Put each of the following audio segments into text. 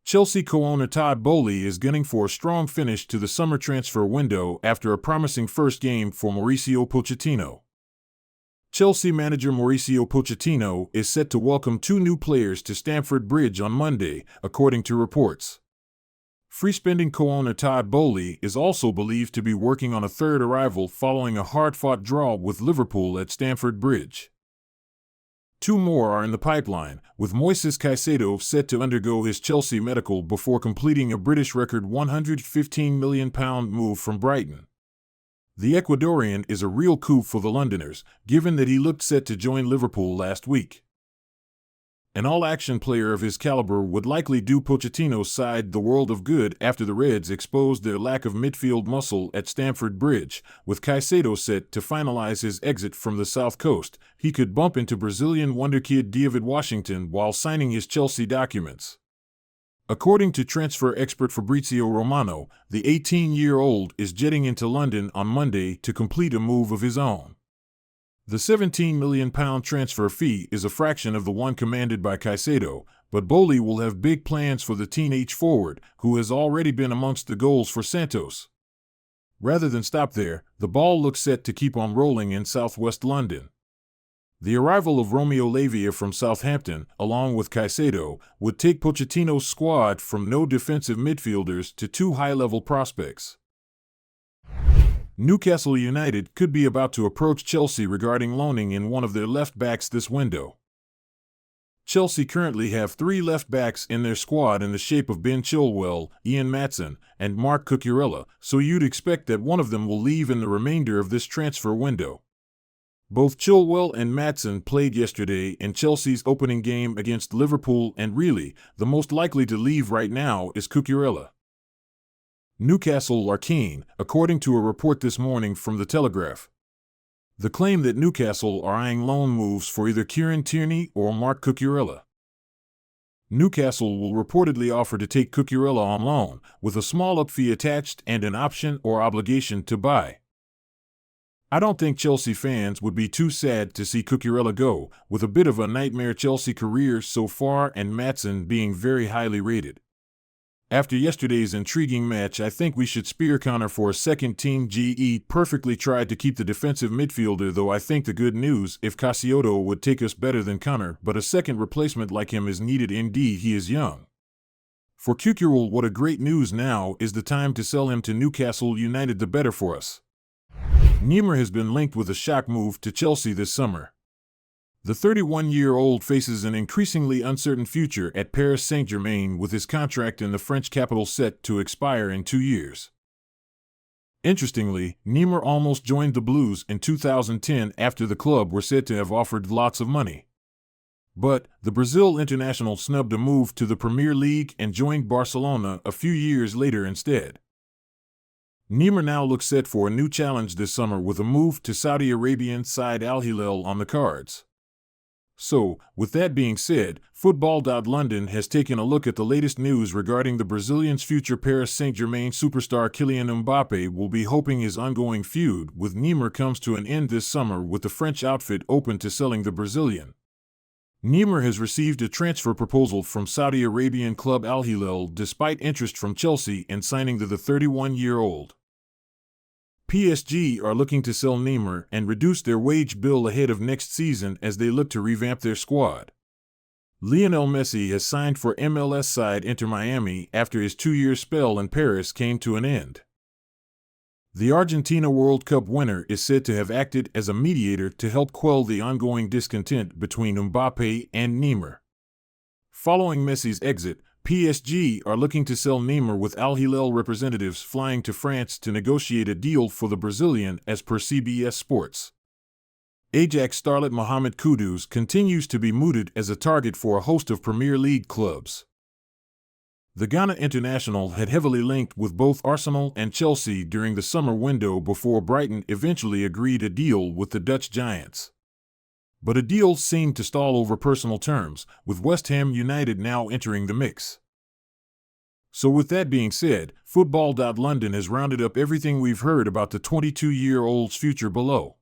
Chelsea co-owner Todd Boehly is gunning for a strong finish to the summer transfer window after a promising first game for Mauricio Pochettino. Chelsea manager Mauricio Pochettino is set to welcome two new players to Stamford Bridge on Monday, according to reports. Free-spending co-owner Todd Boehly is also believed to be working on a third arrival following a hard-fought draw with Liverpool at Stamford Bridge. Two more are in the pipeline, with Moises Caicedo set to undergo his Chelsea medical before completing a British record £115 million move from Brighton. The Ecuadorian is a real coup for the Londoners, given that he looked set to join Liverpool last week. An all-action player of his caliber would likely do Pochettino's side the world of good after the Reds exposed their lack of midfield muscle at Stamford Bridge. With Caicedo set to finalize his exit from the South Coast, he could bump into Brazilian wonderkid David Washington while signing his Chelsea documents. According to transfer expert Fabrizio Romano, the 18-year-old is jetting into London on Monday to complete a move of his own. The £17 million transfer fee is a fraction of the one commanded by Caicedo, but Boehly will have big plans for the teenage forward, who has already been amongst the goals for Santos. Rather than stop there, the ball looks set to keep on rolling in southwest London. The arrival of Romeo Lavia from Southampton, along with Caicedo, would take Pochettino's squad from no defensive midfielders to two high-level prospects. Newcastle United could be about to approach Chelsea regarding loaning in one of their left-backs this window. Chelsea currently have three left-backs in their squad in the shape of Ben Chilwell, Ian Maatsen, and Marc Cucurella, so you'd expect that one of them will leave in the remainder of this transfer window. Both Chilwell and Maatsen played yesterday in Chelsea's opening game against Liverpool, and really, the most likely to leave right now is Cucurella. Newcastle are keen, according to a report this morning from The Telegraph. The claim that Newcastle are eyeing loan moves for either Kieran Tierney or Marc Cucurella. Newcastle will reportedly offer to take Cucurella on loan, with a small up fee attached and an option or obligation to buy. I don't think Chelsea fans would be too sad to see Cucurella go, with a bit of a nightmare Chelsea career so far and Maatsen being very highly rated. After yesterday's intriguing match, I think we should spear Connor for a second team. GE perfectly tried to keep the defensive midfielder, though I think the good news if Caicedo would take us better than Connor, but a second replacement like him is needed. Indeed, he is young. For Cucurella, what a great news! Now is the time to sell him to Newcastle United, the better for us. Neymar has been linked with a shock move to Chelsea this summer. The 31-year-old faces an increasingly uncertain future at Paris Saint-Germain, with his contract in the French capital set to expire in 2 years. Interestingly, Neymar almost joined the Blues in 2010 after the club were said to have offered lots of money. But the Brazil international snubbed a move to the Premier League and joined Barcelona a few years later instead. Neymar now looks set for a new challenge this summer, with a move to Saudi Arabian side Al Hilal on the cards. So, with that being said, Football.London has taken a look at the latest news regarding the Brazilian's future. Paris Saint-Germain superstar Kylian Mbappé will be hoping his ongoing feud with Neymar comes to an end this summer, with the French outfit open to selling the Brazilian. Neymar has received a transfer proposal from Saudi Arabian club Al Hilal despite interest from Chelsea in signing the 31-year-old. PSG are looking to sell Neymar and reduce their wage bill ahead of next season as they look to revamp their squad. Lionel Messi has signed for MLS side Inter Miami after his 2-year spell in Paris came to an end. The Argentina World Cup winner is said to have acted as a mediator to help quell the ongoing discontent between Mbappé and Neymar. Following Messi's exit, PSG are looking to sell Neymar, with Al Hilal representatives flying to France to negotiate a deal for the Brazilian, as per CBS Sports. Ajax starlet Mohammed Kudus continues to be mooted as a target for a host of Premier League clubs. The Ghana international had heavily linked with both Arsenal and Chelsea during the summer window before Brighton eventually agreed a deal with the Dutch giants. But a deal seemed to stall over personal terms, with West Ham United now entering the mix. So with that being said, Football.London has rounded up everything we've heard about the 22-year-old's future below.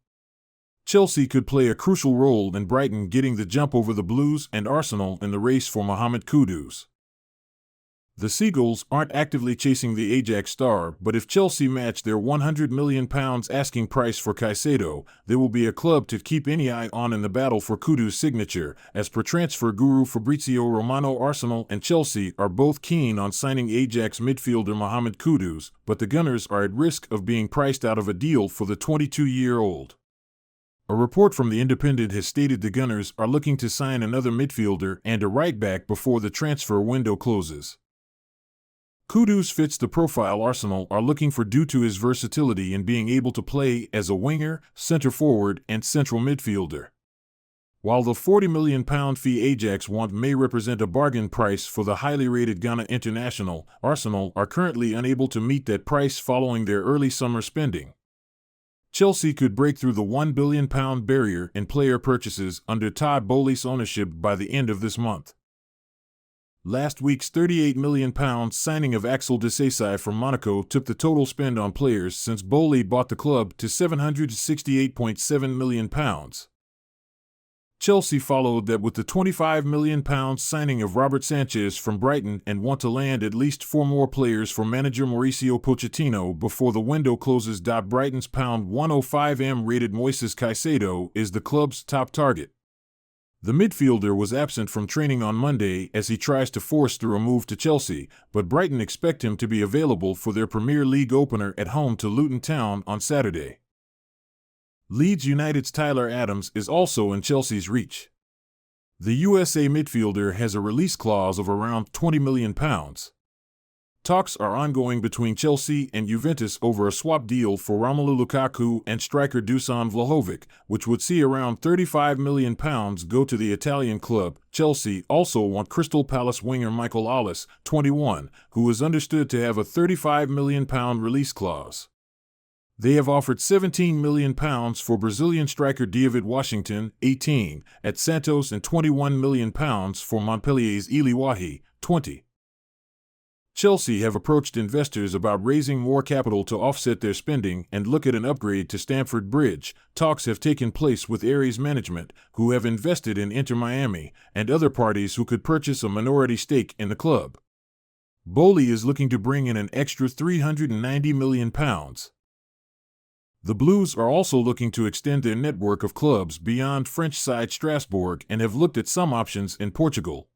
Chelsea could play a crucial role in Brighton getting the jump over the Blues, and Arsenal in the race for Mohammed Kudus. The Seagulls aren't actively chasing the Ajax star, but if Chelsea match their £100 million asking price for Caicedo, there will be a club to keep any eye on in the battle for Kudus' signature. As per transfer guru Fabrizio Romano, Arsenal and Chelsea are both keen on signing Ajax midfielder Mohammed Kudus, but the Gunners are at risk of being priced out of a deal for the 22-year-old. A report from The Independent has stated the Gunners are looking to sign another midfielder and a right-back before the transfer window closes. Kudus fits the profile Arsenal are looking for due to his versatility in being able to play as a winger, centre forward, and central midfielder. While the £40 million fee Ajax want may represent a bargain price for the highly rated Ghana international, Arsenal are currently unable to meet that price following their early summer spending. Chelsea could break through the £1 billion barrier in player purchases under Todd Boehly's ownership by the end of this month. Last week's £38 million signing of Axel Disasi from Monaco took the total spend on players since Boehly bought the club to £768.7 million. Chelsea followed that with the £25 million signing of Robert Sanchez from Brighton and want to land at least 4 more players for manager Mauricio Pochettino before the window closes. Brighton's £105M rated Moises Caicedo is the club's top target. The midfielder was absent from training on Monday as he tries to force through a move to Chelsea, but Brighton expect him to be available for their Premier League opener at home to Luton Town on Saturday. Leeds United's Tyler Adams is also in Chelsea's reach. The USA midfielder has a release clause of around £20 million. Talks are ongoing between Chelsea and Juventus over a swap deal for Romelu Lukaku and striker Dusan Vlahovic, which would see around £35 million go to the Italian club. Chelsea also want Crystal Palace winger Michael Ollis, 21, who is understood to have a £35 million release clause. They have offered £17 million for Brazilian striker David Washington, 18, at Santos and £21 million for Montpellier's Eli Wahi, 20. Chelsea have approached investors about raising more capital to offset their spending and look at an upgrade to Stamford Bridge. Talks have taken place with Ares Management, who have invested in Inter Miami, and other parties who could purchase a minority stake in the club. Boehly is looking to bring in an extra £390 million. The Blues are also looking to extend their network of clubs beyond French side Strasbourg and have looked at some options in Portugal.